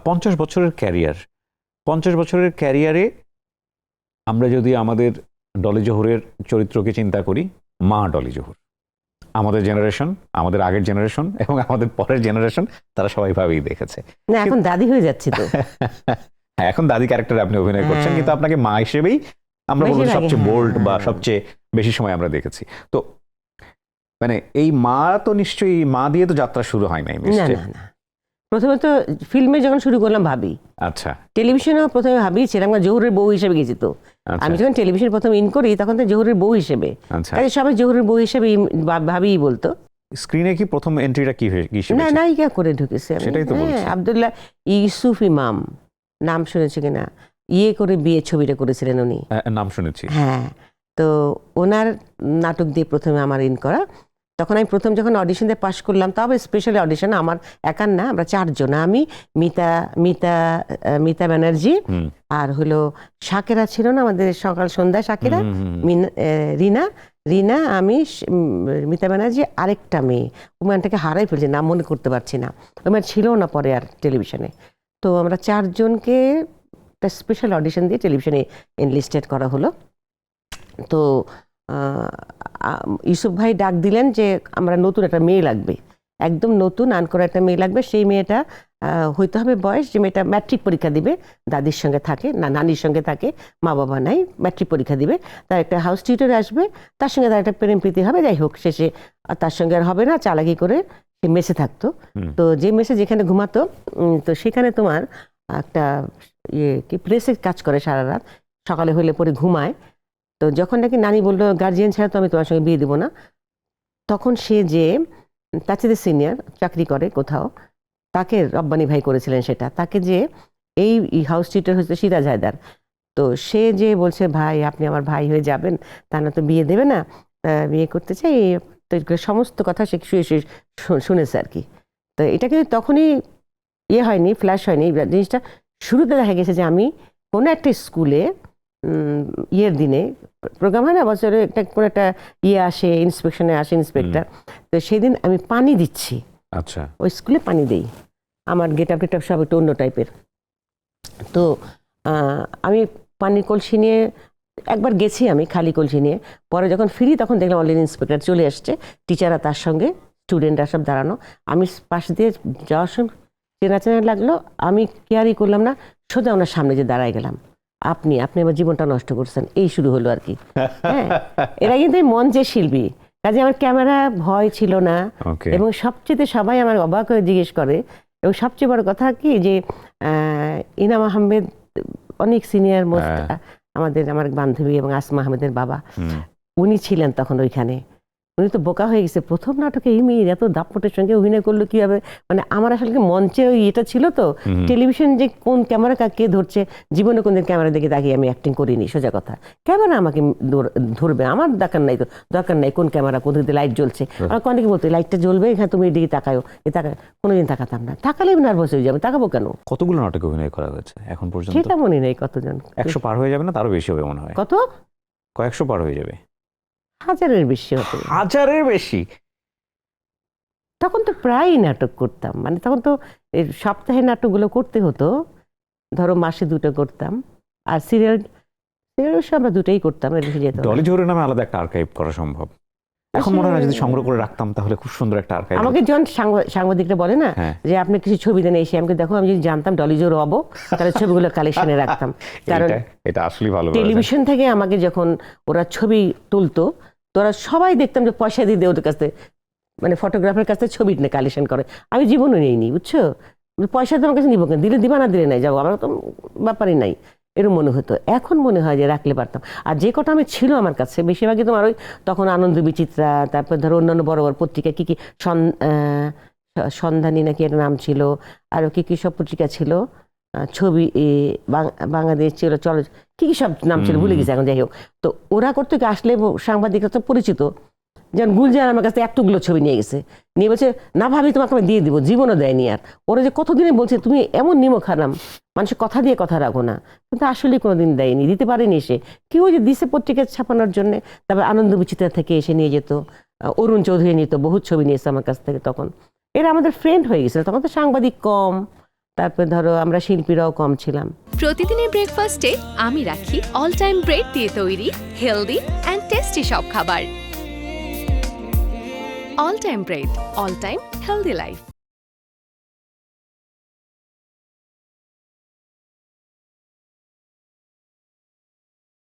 50 বছরের ক্যারিয়ার, 50 বছরের ক্যারিয়ারে আমরা যদি আমাদের ডলি জোহরের চরিত্রকে চিন্তা করি, মা ডলি জোহর, আমাদের জেনারেশন, আমাদের আগের জেনারেশন এবং আমাদের পরের জেনারেশন তারা সবাই ভাবেই দেখেছে। না এখন দাদি হয়ে যাচ্ছে তো। হ্যাঁ, এখন দাদি ক্যারেক্টারে আপনি অভিনয় করছেন, কিন্তু আপনাকে মা হিসেবেই আমরা বলবো সবচেয়ে বোল্ড বা সবচেয়ে বেশি সময় আমরা দেখেছি। তো মানে এই মা তো নিশ্চয়ই, মা দিয়ে তো যাত্রা শুরু হয় নাই নিশ্চয়ই। না, প্রথমে তো ফিল্মে যখন শুরু করলাম ভাবি, আচ্ছা, টেলিভিশনেও প্রথমে ভাবিয়েছিলাম, জোহরের বউ হিসেবে গেছি তো। আমি যখন টেলিভিশন প্রথম ইন করি তখন তো জোহরের বউ হিসেবে, কাজে সবাই জোহরের বউ হিসেবে ভাবিই বলতো। স্ক্রিনে কি প্রথম এন্ট্রিটা কি হিসেবে? না, নায়িকা করে ঢুকেছে। সেটাই তো বলছি। আব্দুল্লাহ ইউসুফ ইমাম, নাম শুনেছি কিনা, ইয়ে করে বিয়ে ছবিটা করেছিলেন উনি, নাম শুনেছি। হ্যাঁ, তো ওনার নাটক দিয়ে প্রথমে আমার ইন করা। তখন আমি প্রথম যখন অডিশন দিয়ে পাশ করলাম, তবে স্পেশালি অডিশন আমার একার না, আমরা 4 জন, আমি, মিতা ব্যানার্জি, আর হলো শাকেরা ছিল না আমাদের সকাল সন্ধ্যা, শাকেরা, রিনা, আমি, মিতা ব্যানার্জি, আরেকটা মেয়ে, ও মেয়েটাকে হারাই ফেলছি, নাম মনে করতে পারছি না, ও মেয়ে ছিল না পরে আর টেলিভিশনে। তো আমরা 4 জনকে একটা স্পেশাল অডিশন দিয়ে টেলিভিশনে এনলিস্টেড করা হলো। তো ইউসুফ ভাই ডাক দিলেন যে আমরা নতুন একটা মেয়ে লাগবে, একদম নতুন আন করা একটা মেয়ে লাগবে। সেই মেয়েটা হইতে হবে বয়স, যে মেয়েটা ম্যাট্রিক পরীক্ষা দিবে, দাদির সঙ্গে থাকে না নানির সঙ্গে থাকে, মা বাবা নাই, ম্যাট্রিক পরীক্ষা দিবে, তার একটা হাউস টিউটর আসবে, তার সঙ্গে তার একটা প্রেম প্রীতি হবে, যাই হোক শেষে তার সঙ্গে আর হবে না, চালাকি করে সে মেসে থাকতো। তো যে মেসে যেখানে ঘুমাতো, তো সেখানে তোমার একটা কি প্রেসের কাজ করে সারা রাত, সকালে হইলে পরে ঘুমায়। তো যখন নাকি নানি বললো গার্জিয়ান ছাড়া তো আমি তোমার সঙ্গে বিয়ে দেবো না, তখন সে যে তার চেয়ে সিনিয়র চাকরি করে কোথাও, তাকে রব্বানি ভাই করেছিলেন সেটা, তাকে যে এই হাউস টিউটর হচ্ছে সিরাজ হায়দার, তো সে যে বলছে ভাই আপনি আমার ভাই হয়ে যাবেন, তা না তো বিয়ে দেবে না, বিয়ে করতে চাই, তো সমস্ত কথা সে শুয়ে শুয়ে শুনেছে আর কি। তো এটা কিন্তু তখনই ইয়ে হয়নি, ফ্ল্যাশ হয়নি, জিনিসটা শুরুতে দেখা গেছে যে আমি কোনো একটা স্কুলে ইয়ের দিনে প্রোগ্রাম হয় না বছরে একটা কোনো একটা ইয়ে আসে, ইন্সপেকশনে আসে ইন্সপেক্টর, তো সেদিন আমি পানি দিচ্ছি। আচ্ছা, ওই স্কুলে পানি দেই, আমার গেট আপ টেট আপ সব একটু অন্য টাইপের। তো আমি পানির কলসি নিয়ে একবার গেছি, আমি খালি কলসি নিয়ে, পরে যখন ফিরি তখন দেখলাম অলরেডি ইন্সপেক্টর চলে আসছে, টিচাররা তার সঙ্গে, স্টুডেন্টরা সব দাঁড়ানো, আমি পাশ দিয়ে যাওয়ার সময় চেনা চেনা লাগলো, আমি কেয়ারই করলাম না, সোজা ওনার সামনে যে দাঁড়ায় গেলাম, আপনি আমার জীবনটা নষ্ট করছেন, এই শুরু হলো আর কি। হ্যাঁ, এরা কিন্তু মঞ্চের শিল্পী, কাজে আমার ক্যামেরা ভয় ছিল না। এবং সবচেয়ে সবাই আমার অবাক হয়ে জিজ্ঞেস করে, এবং সবচেয়ে বড় কথা কি যে ইনাম আহমেদ অনেক সিনিয়র মোস্ট, আমার বান্ধবী এবং আসমা আহমেদের বাবা, উনি ছিলেন তখন ওইখানে। উনি তো বোকা হয়ে গেছে, প্রথম নাটকে এই মেয়ে এত দাপটের সঙ্গে অভিনয় করলো কিভাবে, মানে আমার আসলে মঞ্চে ওই এটা ছিল তো, টেলিভিশন যে কোন ক্যামেরা কে ধরছে, জীবনে কোনদিন ক্যামেরা দেখে তাকিয়ে আমি অ্যাক্টিং করিনি, সোজা কথা। ক্যামেরা আমাকে ধরবে, আমার দরকার নাই, তো দরকার নাই কোন ক্যামেরা কোন দিকে লাইট জ্বলছে, আমার অনেকে বলতো লাইটটা জ্বলবে এখানে তুমি এদিকে তাকাও, এ তাকায়, কোনোদিন তাকাতাম না, তাকালে নার্ভাস হয়ে যাবে, তাকাবো কেন। কতগুলো নাটকে অভিনয় করা হয়েছে এখন পর্যন্ত? সেটা মনে নেই কতজন, 100 পার হয়ে যাবে না, তারও বেশি হবে মনে হয়। কত? কয়েকশো পার হয়ে যাবে, 1000-এর বেশি হতো। 1000-এর বেশি? তখন তো প্রায় নাটক করতাম, মানে তখন তো সপ্তাহে নাটকগুলো করতে হতো, ধরো মাসে 2টা করতাম, আর সিরিয়াল আমরা 2টাই করতাম, এর বেশি যেত না। ডলি জোহরের নামে আলাদা একটা আর্কাইভ করা সম্ভব এখন মনে হয়, যদি সংগ্রহ করে রাখতাম তাহলে খুব সুন্দর একটা আর্কাইভ। আমাকে যখন সাংবাদিকরা বলে না যে আপনি কিছু ছবি দেন এসে, আমাকে দেখো, আমি যদি জানতাম ডলি জোহর হবো তাহলে ছবিগুলো কালেকশনে রাখতাম। কারণ এটা আসলেই ভালো, টেলিভিশন থেকে আমাকে যখন ওরা ছবি তুলতো, তোরা সবাই দেখতাম যে পয়সা দিয়ে ওদের কাছে, মানে ফটোগ্রাফার কাছে ছবি নিয়ে কালেকশন করে, আমি জীবনও নেইনি, বুঝছো, পয়সা তোমার কাছে নিবো কেন, দিলে দিবা না দিলে নাই যাবো, আমার তো ব্যাপারই নাই, এরকম মনে হতো। এখন মনে হয় যে রাখলে পারতাম। আর যে কটা আমি ছিল আমার কাছে বেশিরভাগই তোমার ওই তখন আনন্দ বিচিত্রা, তারপর ধরো অন্যান্য বড় বড় পত্রিকা কি সন্ধানী নাকি একটা নাম ছিল, আরও কি সব পত্রিকা ছিল, ছবি বাংলাদেশ ছিল, চলো কি সব নাম ছিল ভুলে গেছি এখন, যাই হোক। তো ওরা করতে আসলে সাংবাদিকরা তো পরিচিত, যেমন গুলজার আমার কাছে এতগুলো ছবি নিয়ে গেছে, নিয়ে বলছে না ভাবি তোমাকে আমি দিয়ে দিব, জীবনও দেয়নি। আর ওরা যে কতদিনে বলছে তুমি এমন নিমক হারাম, মানুষের কথা দিয়ে কথা রাখো না, কিন্তু আসলে কোনোদিন দেয়নি, দিতে পারেনি সে, কেউ যে দিছে পত্রিকা ছাপানোর জন্য। তারপর আনন্দ বিচিত্রা থেকে এসে নিয়ে যেত, অরুণ চৌধুরী নিত, বহুত ছবি নিয়েছে আমার কাছ থেকে তখন, এরা আমাদের ফ্রেন্ড হয়ে গেছিল, তখন তো সাংবাদিক কম, তারপরে ধরো আমরা শিল্পীরাও কম ছিলাম। প্রতিদিনের ব্রেকফাস্টে আমি রাখি অল টাইম ব্রেড দিয়ে তৈরি হেলদি অ্যান্ড টেস্টি সব খাবার। All time bread, all time healthy life.